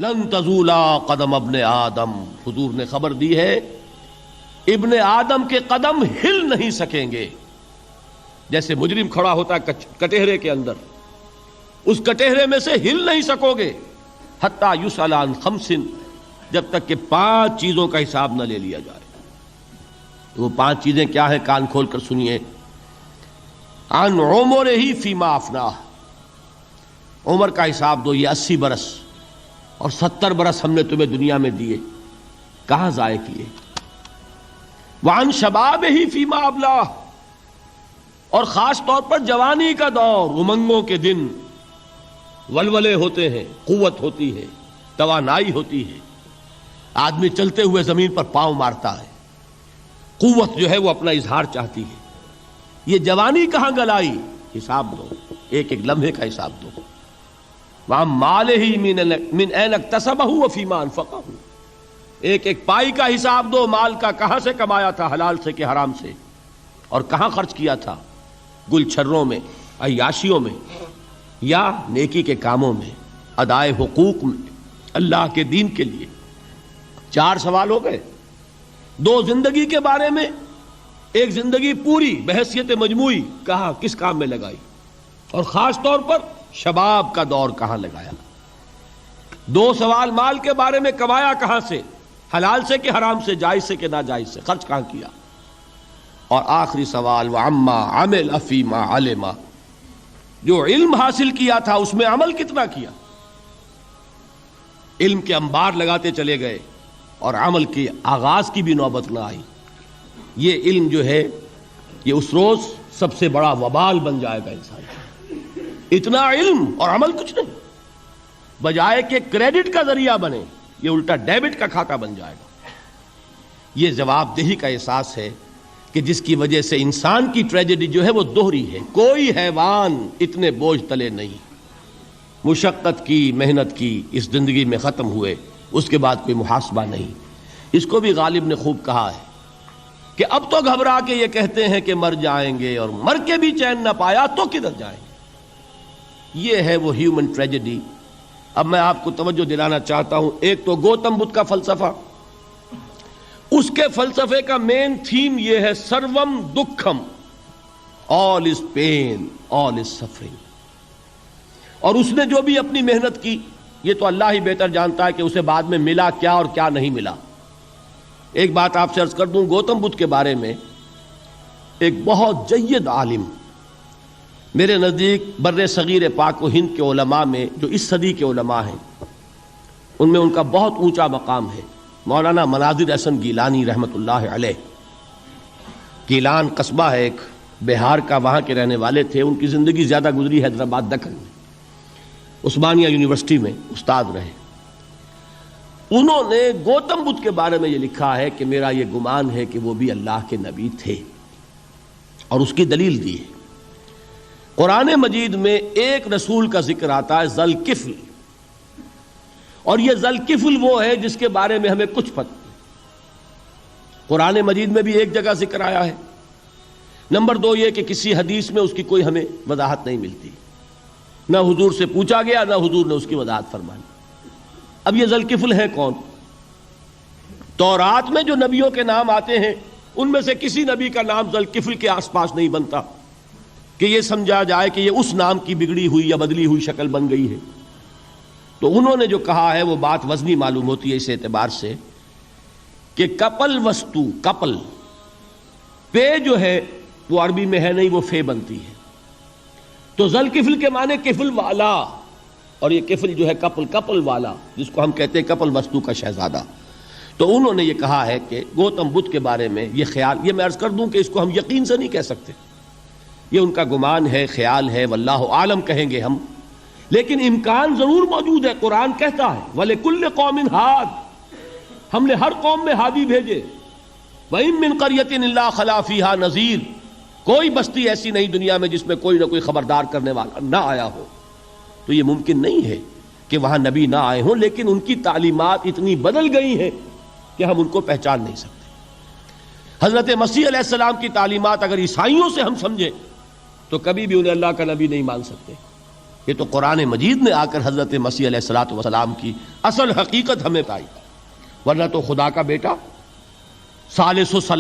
لن تزولا قدم ابن آدم، حضور نے خبر دی ہے ابن آدم کے قدم ہل نہیں سکیں گے. جیسے مجرم کھڑا ہوتا ہے کٹہرے کے اندر، اس کٹہرے میں سے ہل نہیں سکو گے حتی یسأل عن خمس، جب تک کہ 5 چیزوں کا حساب نہ لے لیا جائے. وہ 5 چیزیں کیا ہیں؟ کان کھول کر سنیے. عن عمرہ فیما افناہ، عمر کا حساب دو. یہ 80 برس اور 70 برس ہم نے تمہیں دنیا میں دیے، کہاں ضائع کیے؟ وعن شبابہ فیما ابلاہ، اور خاص طور پر جوانی کا دور، امنگوں کے دن، ولولے ہوتے ہیں، قوت ہوتی ہے، توانائی ہوتی ہے، آدمی چلتے ہوئے زمین پر پاؤں مارتا ہے، قوت جو ہے وہ اپنا اظہار چاہتی ہے. یہ جوانی کہاں گلائی؟ حساب دو، ایک ایک لمحے کا حساب دو. وہاں مالہ من این اکتسبہ وفیما انفقہ، ایک ایک پائی کا حساب دو. مال کا کہاں سے کمایا تھا، حلال سے کہ حرام سے، اور کہاں خرچ کیا تھا، گل چھروں میں، عیاشیوں میں، یا نیکی کے کاموں میں، ادائے حقوق میں، اللہ کے دین کے لیے. 4 سوال ہو گئے. 2 زندگی کے بارے میں، ایک زندگی پوری بحیثیت مجموعی کہاں کس کام میں لگائی، اور خاص طور پر شباب کا دور کہاں لگایا. 2 سوال مال کے بارے میں، کمایا کہاں سے، حلال سے کہ حرام سے، جائز سے کہ ناجائز سے، خرچ کہاں کیا. اور آخری سوال وعما عمل فیما علم، جو علم حاصل کیا تھا اس میں عمل کتنا کیا. علم کے انبار لگاتے چلے گئے اور عمل کے آغاز کی بھی نوبت نہ آئی. یہ علم جو ہے یہ اس روز سب سے بڑا وبال بن جائے گا انسان. اتنا علم اور عمل کچھ نہیں، بجائے کہ کریڈٹ کا ذریعہ بنے یہ الٹا ڈیبٹ کا کھاتا بن جائے گا. یہ جواب دہی کا احساس ہے کہ جس کی وجہ سے انسان کی ٹریجڈی جو ہے وہ دوہری ہے. کوئی حیوان اتنے بوجھ تلے نہیں، مشقت کی، محنت کی، اس زندگی میں ختم ہوئے، اس کے بعد کوئی محاسبہ نہیں. اس کو بھی غالب نے خوب کہا ہے کہ اب تو گھبرا کے یہ کہتے ہیں کہ مر جائیں گے، اور مر کے بھی چین نہ پایا تو کدھر جائیں گے. یہ ہے وہ ہیومن ٹریجڈی. اب میں آپ کو توجہ دلانا چاہتا ہوں. ایک تو گوتم بدھ کا فلسفہ، اس کے فلسفے کا مین تھیم یہ ہے سروم دکھم، آل از پین، آل از سفرنگ. اور اس نے جو بھی اپنی محنت کی یہ تو اللہ ہی بہتر جانتا ہے کہ اسے بعد میں ملا کیا اور کیا نہیں ملا. ایک بات آپ سے عرض کر دوں، گوتم بدھ کے بارے میں ایک بہت جید عالم، میرے نزدیک بر صغیر پاک و ہند کے علماء میں جو اس صدی کے علماء ہیں ان میں ان کا بہت اونچا مقام ہے، مولانا مناظر احسن گیلانی رحمۃ اللہ علیہ. گیلان قصبہ ہے ایک بہار کا، وہاں کے رہنے والے تھے. ان کی زندگی زیادہ گزری حیدرآباد دکن میں، عثمانیہ یونیورسٹی میں استاد رہے. انہوں نے گوتم بدھ کے بارے میں یہ لکھا ہے کہ میرا یہ گمان ہے کہ وہ بھی اللہ کے نبی تھے، اور اس کی دلیل دی ہے. قرآن مجید میں ایک رسول کا ذکر آتا ہے، ذوالکفل، اور یہ ذوالکفل وہ ہے جس کے بارے میں ہمیں کچھ پتہ نہیں. قرآن مجید میں بھی ایک جگہ ذکر آیا ہے. نمبر 2 یہ کہ کسی حدیث میں اس کی کوئی ہمیں وضاحت نہیں ملتی، نہ حضور سے پوچھا گیا نہ حضور نے اس کی وضاحت فرمائی. اب یہ ذوالکفل ہے کون؟ تورات میں جو نبیوں کے نام آتے ہیں ان میں سے کسی نبی کا نام ذوالکفل کے آس پاس نہیں بنتا کہ یہ سمجھا جائے کہ یہ اس نام کی بگڑی ہوئی یا بدلی ہوئی شکل بن گئی ہے. تو انہوں نے جو کہا ہے وہ بات وزنی معلوم ہوتی ہے اس اعتبار سے کہ کپل وستو، کپل، پے جو ہے وہ عربی میں ہے نہیں، وہ فے بنتی ہے. تو ذوالکفل کے معنی کفل والا، اور یہ کفل جو ہے کپل، کپل والا، جس کو ہم کہتے ہیں کپل وستو کا شہزادہ. تو انہوں نے یہ کہا ہے کہ گوتم بدھ کے بارے میں یہ خیال، یہ میں عرض کر دوں کہ اس کو ہم یقین سے نہیں کہہ سکتے، یہ ان کا گمان ہے، خیال ہے، واللہ عالم کہیں گے ہم، لیکن امکان ضرور موجود ہے. قرآن کہتا ہے وَلِكُلِّ قَوْمٍ ہاد، ہم نے ہر قوم میں ہادی بھیجے. وَإِن مِّن قَرْيَةٍ إِلَّا خَلَا فِيهَا نَذِيرٌ، کوئی بستی ایسی نہیں دنیا میں جس میں کوئی نہ کوئی خبردار کرنے والا نہ آیا ہو. تو یہ ممکن نہیں ہے کہ وہاں نبی نہ آئے ہوں، لیکن ان کی تعلیمات اتنی بدل گئی ہیں کہ ہم ان کو پہچان نہیں سکتے. حضرت مسیح علیہ السلام کی تعلیمات اگر عیسائیوں سے ہم سمجھیں تو کبھی بھی انہیں اللہ کا نبی نہیں مان سکتے. یہ تو قرآن مجید میں آ کر حضرت مسیح علیہ الصلوۃ والسلام کی اصل حقیقت ہمیں بتائی، ورنہ تو خدا کا بیٹا ثالث و ثلاث